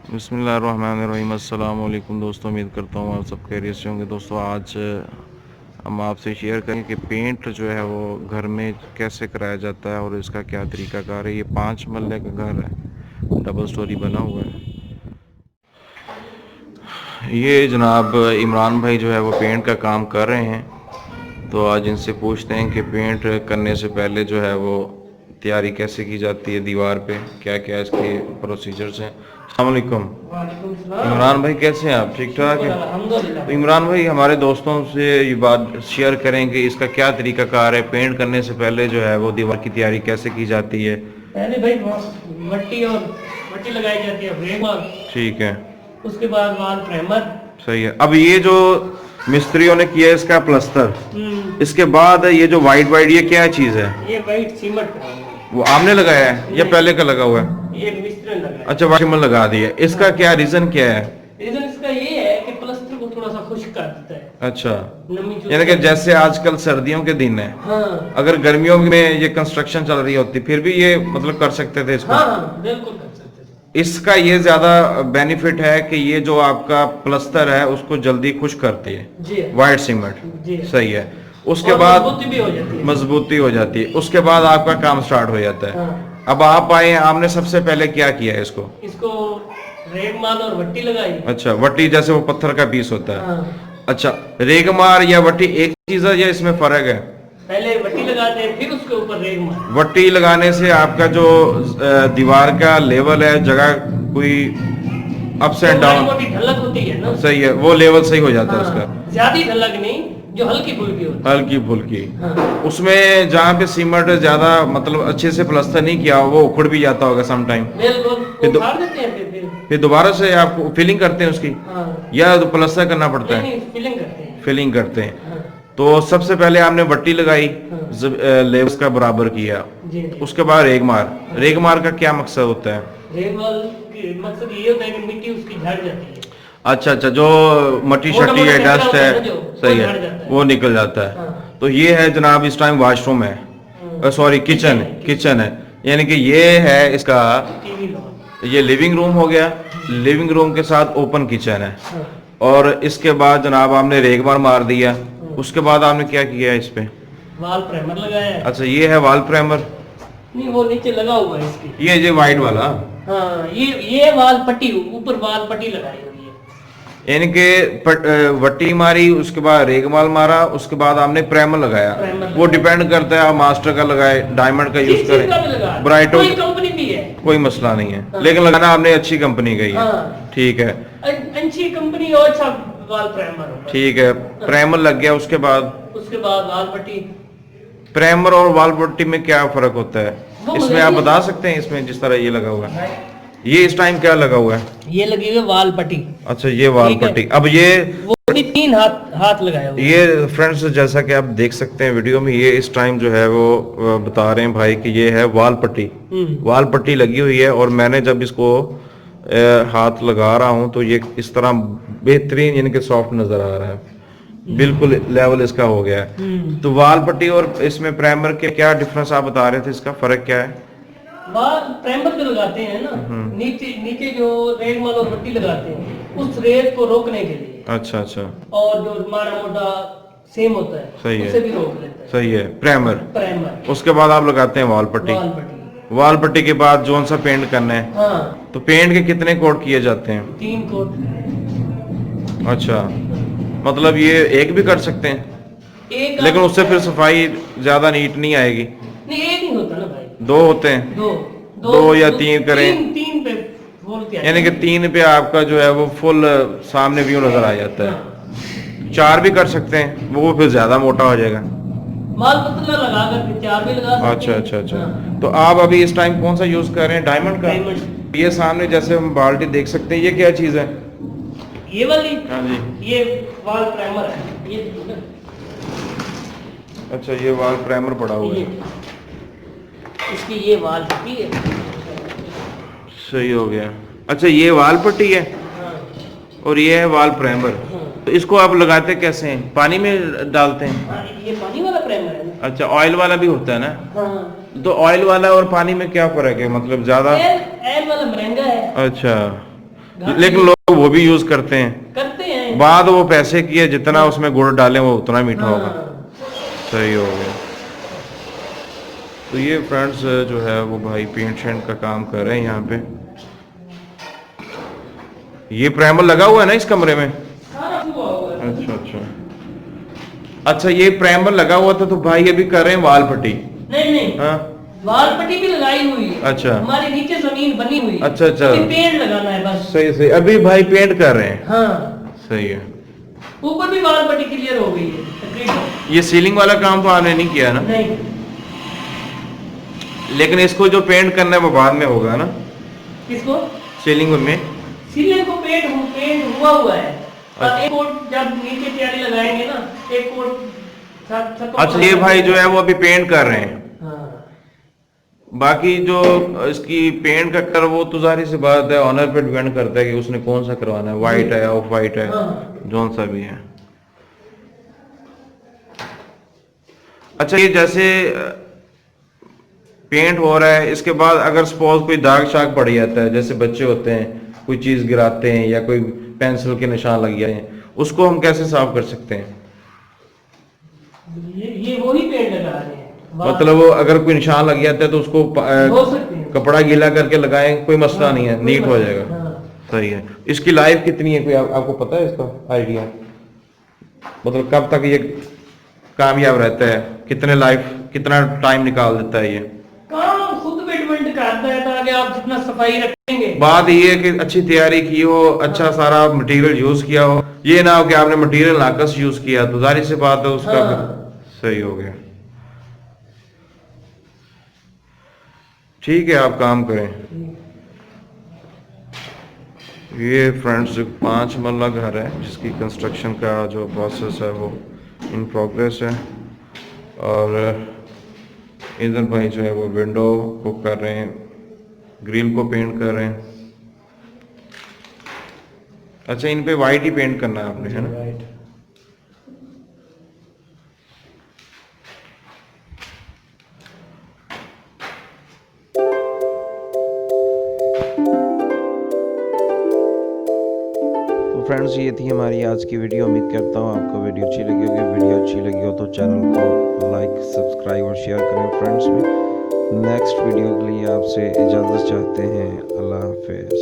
बिस्मिल्लाहिर्रहमानिर्रहीम। अस्सलाम वालेकुम दोस्तों, उम्मीद करता हूँ आप सब खैरियत से होंगे। दोस्तों आज हम आपसे शेयर करेंगे कि पेंट जो है वो घर में कैसे कराया जाता है और इसका क्या तरीकाकार है। ये 5 मरले का घर है, डबल स्टोरी बना हुआ है। ये जनाब इमरान भाई जो है वो पेंट का काम कर रहे हैं, तो आज इनसे पूछते हैं कि पेंट करने से पहले जो है वो तैयारी कैसे की जाती है, दीवार पे क्या क्या इसके प्रोसीजर्स हैं। अस्सलाम वालेकुम। वालेकुम सलाम। इमरान भाई कैसे हैं आप? ठीक ठाक शुक्र हैं? अल्हम्दुलिल्लाह। तो इमरान भाई हमारे दोस्तों से ये बात शेयर करें कि इसका क्या तरीकाकार है, पेंट करने से पहले जो है वो दीवार की तैयारी कैसे की जाती है। पहले भाई मट्टी लगाई जाती है, फ्रेम वाल। ठीक है, उसके बाद वाल प्राइमर। सही है। अब ये जो मिस्त्रियों ने किया इसका प्लस्तर, इसके बाद ये जो वाइट वाइट ये क्या चीज़ है? ये वाइट सीमेंट का है। वो आपने लगाया है या पहले का लगा हुआ है? ये मिस्त्री ने लगाया। अच्छा, वाशिंग लगा दिया। इसका क्या रीजन क्या है? रीजन इसका ये है कि प्लास्टर को थोड़ा सा खुश्क कर देता है। अच्छा, नमी जो यानी कि जैसे आजकल सर्दियों के दिन है, हाँ अगर गर्मियों में ये कंस्ट्रक्शन चल रही होती फिर भी ये मतलब कर सकते थे इसको। हाँ बिल्कुल कर सकते हैं। इसका ये ज्यादा बेनिफिट है कि ये जो आपका प्लस्तर है उसको जल्दी खुश करती है, जी वाइट सीमेंट। जी सही है। उसके और बाद मजबूती भी हो जाती है। मजबूती हो जाती है। उसके बाद आपका काम स्टार्ट हो जाता है। हाँ। अब आप आए, आपने सबसे पहले क्या किया है इसको? इसको रेगमाल और वट्टी लगाई। अच्छा, वट्टी जैसे वो पत्थर का पीस होता है। हाँ। अच्छा, रेगमार या वट्टी एक चीज है या इसमें फर्क है? पहले वट्टी लगाते हैं, फिर उसके ऊपर रेगमाल। वट्टी लगाने से आपका जो दीवार का लेवल है, जगह कोई अप्स एंड डाउन, मोटी ढलक होती है ना। सही है, वो लेवल सही हो जाता है उसका। ज्यादा ढलक नहीं, जो हल्की फुल्की होती है। हल्की फुल्की। हाँ। उसमें जहाँ पे सीमेंट ज्यादा मतलब अच्छे से प्लास्टर नहीं किया वो उखड़ भी जाता होगा सम टाइम। बिल्कुल फिर उखाड़ देते हैं फिर दोबारा से आपको फिलिंग करते हैं उसकी, हाँ। या तो प्लास्टर करना पड़ता है? नहीं, फिलिंग करते हैं। फिलिंग करते हैं। हाँ। तो सबसे पहले आपने वट्टी लगाई, हाँ। लेवल्स का बराबर किया, जी जी। उसके बाद रेगमार। रेगमार का क्या मकसद होता है? रेगमाल की मकसद ये होता है कि मिट्टी उसकी झड़ जाती है। अच्छा अच्छा, जो मट्टी मोटा शट्टी मोटा है, कचरा डस्ट होता है, है ना जो, सही वो है, झड़ जाता है। वो निकल जाता है। हाँ। तो ये है जनाब इस टाइम वॉशरूम है, सॉरी किचन, किचन है। यानी कि ये है इसका, टीवी लॉन। ये लिविंग रूम हो गया। लिविंग रूम के साथ ओपन किचन है। हाँ। और इसके बाद जनाब आपने रेगमार मार दिया। उसके बाद आपने क्या किया इस पे? वाल प्राइमर लगाया है। अच्छा, ये है वॉल प्राइमर। नहीं, वो नीचे लगा हुआ है इसकी। ये वाइट वाला, हाँ, ये वाल पट्टी, ऊपर वाल पट्टी लगाई हुई है। यानी कि वट्टी मारी, उसके बाद रेगमाल मारा, उसके बाद आपने प्राइमर लगाया। प्राइमर वो डिपेंड करता है आप मास्टर का लगाए, डायमंड का यूज जिस चीज का भी करें, लगा, ब्राइटो, कोई कंपनी भी है, कोई मसला नहीं है। हाँ। लेकिन लगाना आपने अच्छी कंपनी का ही है। हाँ। ठीक है, अच्छी कंपनी और अच्छा वाल प्राइमर होगा। ठीक है। प्राइमर लग गया, उसके बाद उसके बाद वाल पट्टी। प्राइमर और वॉल पट्टी में क्या फर्क होता है वो इसमें आप मुझे- बता सकते हैं? इसमें जिस तरह ये लगा हुआ है, ये इस टाइम क्या लगा हुआ है? ये लगी हुई वाल पट्टी। अच्छा, ये वॉल ठीक है। पट्टी। अब ये वो भी 3 हाथ लगाया हुआ है। ये फ्रेंड्स जैसा कि आप देख सकते हैं वीडियो में, ये इस टाइम जो है वो बता रहे हैं भाई कि ये है वाल पट्टी। वाल पट्टी लगी हुई है और मैंने जब इसको हाथ लगा रहा हूं तो ये इस तरह बेहतरीन यानी कि सॉफ्ट नजर आ रहा है, बिल्कुल लेवल इसका हो गया है। तो वाल पट्टी और इसमें प्राइमर के क्या डिफरेंस आप बता रहे थे, इसका फर्क क्या है? वाल प्राइमर जो लगाते हैं ना, नीचे नीचे जो रेगमाल और पट्टी लगाते हैं उस रेत को रोकने के लिए। अच्छा अच्छा, और जो माड़ा मोटा सेम होता है, सही है। उसे भी रोक लेता है सही है, प्राइमर। प्राइमर। उसके बाद आप लगाते हैं वॉल पट्टी। वाल पट्टी। वॉल पट्टी के बाद जोन सा पेंट करना है, हाँ, तो पेंट के कितने कोट किए जाते हैं? 3 कोट। अच्छा, मतलब ये एक भी कर सकते हैं, एक लेकिन उससे फिर सफाई ज्यादा नीट नहीं आएगी। नहीं, एक नहीं होता ना भाई, 2 होते हैं, दो दो या 3 करें। 3 पे फुल क्या यानी कि 3 पे आपका जो है वो फुल सामने व्यू नजर आ जाता है। 4 भी कर सकते हैं, वो फिर ज्यादा मोटा हो जाएगा। माल पतला लगा कर फिर 4 भी लगा सकते अच्छा हैं। अच्छा अच्छा। हाँ। तो आप अभी इस टाइम कौन सा यूज कर रहे हैं? डायमंड का। डायमंड। ये सामने जैसे हम बाल्टी देख सकते हैं, ये क्या चीज है? ये वाली, हाँ जी। ये वाल प्राइमर है। ये अच्छा, ये वाल प्राइमर पड़ा हुआ है, इसकी ये वाल पट्टी है। सही हो गया। अच्छा, ये वाल पट्टी है हाँ। और ये है वाल प्राइमर। हाँ। तो इसको आप लगाते कैसे हैं? पानी में डालते हैं? हाँ, ये पानी वाला प्राइमर है ना। अच्छा, ऑयल वाला भी होता है ना? हाँ। तो ऑयल वाला और पानी में क्या फर्क है, मतलब ज्यादा? एल वाला महंगा है। अच्छा, लेकिन लोग वो भी यूज करते हैं, करते हैं। बाद वो पैसे किए जितना उसमें गुड़ डालें वो उतना मीठा होगा। हाँ। सही हो गया। तो ये फ्रेंड्स जो है वो भाई पेंट शेंट का काम कर रहे हैं यहाँ पे। ये प्राइमर लगा हुआ है ना इस कमरे में? सारा हुआ हुआ है। अच्छा अच्छा अच्छा, ये प्राइमर लगा हुआ था तो भाई अभी कर रहे हैं वाल पट्टी? नहीं नहीं, हाँ वाल पट्टी भी लगाई हुई है। अच्छा। हमारे नीचे जमीन बनी हुई है। अच्छा अच्छा, अभी पेंट लगाना है बस। सही सही, अभी भाई पेंट कर रहे हैं। हाँ, सही है। ऊपर भी वाल पट्टी क्लियर हो गई है तकरीबन। ये सीलिंग वाला काम तो आपने नहीं किया ना? नहीं, लेकिन इसको जो पेंट करना है वो बाद में होगा ना? किसको? सीलिंग में? सीलिंग को पेंट हुआ हुआ है। और एक कोट जब नीचे क्यारी लगाएंगे ना, एक कोट अच्छा, ये भाई जो है वो अभी पेंट कर रहे हैं। हाँ। बाकी जो इसकी पेंट का कलर वो तो जाहिर सी बात है ऑनर पे डिपेंड करता है कि उसने कौन सा करवाना है, व्हाइट है, ऑफ व्हाइट है, हाँ। जौन सा भी है। अच्छा, ये जैसे पेंट हो रहा है, इसके बाद अगर सपोज कोई दाग शाग पड़ जाता है, जैसे बच्चे होते हैं कोई चीज गिराते हैं या कोई पेंसिल के निशान लग गए हैं, उसको हम कैसे साफ कर सकते हैं? ये वही पेंट लगा रहे हैं। मतलब वो अगर कोई निशान लग जाता है तो उसको हो सकते हैं। कपड़ा गीला करके लगाएं, कोई मसला हाँ, नहीं है, कोई नीट हो मसला जाएगा। नहीं, हाँ। सही है। इसकी लाइफ कितनी है, कोई आपको पता है इसका आइडिया? मतलब कब तक ये कामयाब रहता है, कितना टाइम निकाल देता है ये? काम खुद पे डिपेंड करता है, ताकि आप जितना सफाई रखेंगे। बात ये है कि अच्छी तैयारी की हो, अच्छा सारा मटेरियल यूज किया हो, ये ना हो कि आपने मटेरियल नाकस यूज किया तो जाहिर सी बात है उसका सही हो गया। ठीक है, आप काम करें। ये फ्रेंड्स 5 मरला घर है जिसकी कंस्ट्रक्शन का जो प्रोसेस है वो इन प्रोग्रेस है। और इधर भाई जो है वो विंडो को कर रहे हैं, ग्रिल को पेंट कर रहे हैं। अच्छा, इन पे वाइट ही पेंट करना है आपने, है ना? राइट। तो फ्रेंड्स, ये थी हमारी आज की वीडियो। उम्मीद करता हूँ आपको वीडियो अच्छी लगी होगी। वीडियो अच्छी लगी हो तो चैनल को लाइक, सब्सक्राइब और शेयर करें फ्रेंड्स में। नेक्स्ट वीडियो के लिए आपसे इजाज़त चाहते हैं। अल्लाह हाफिज़।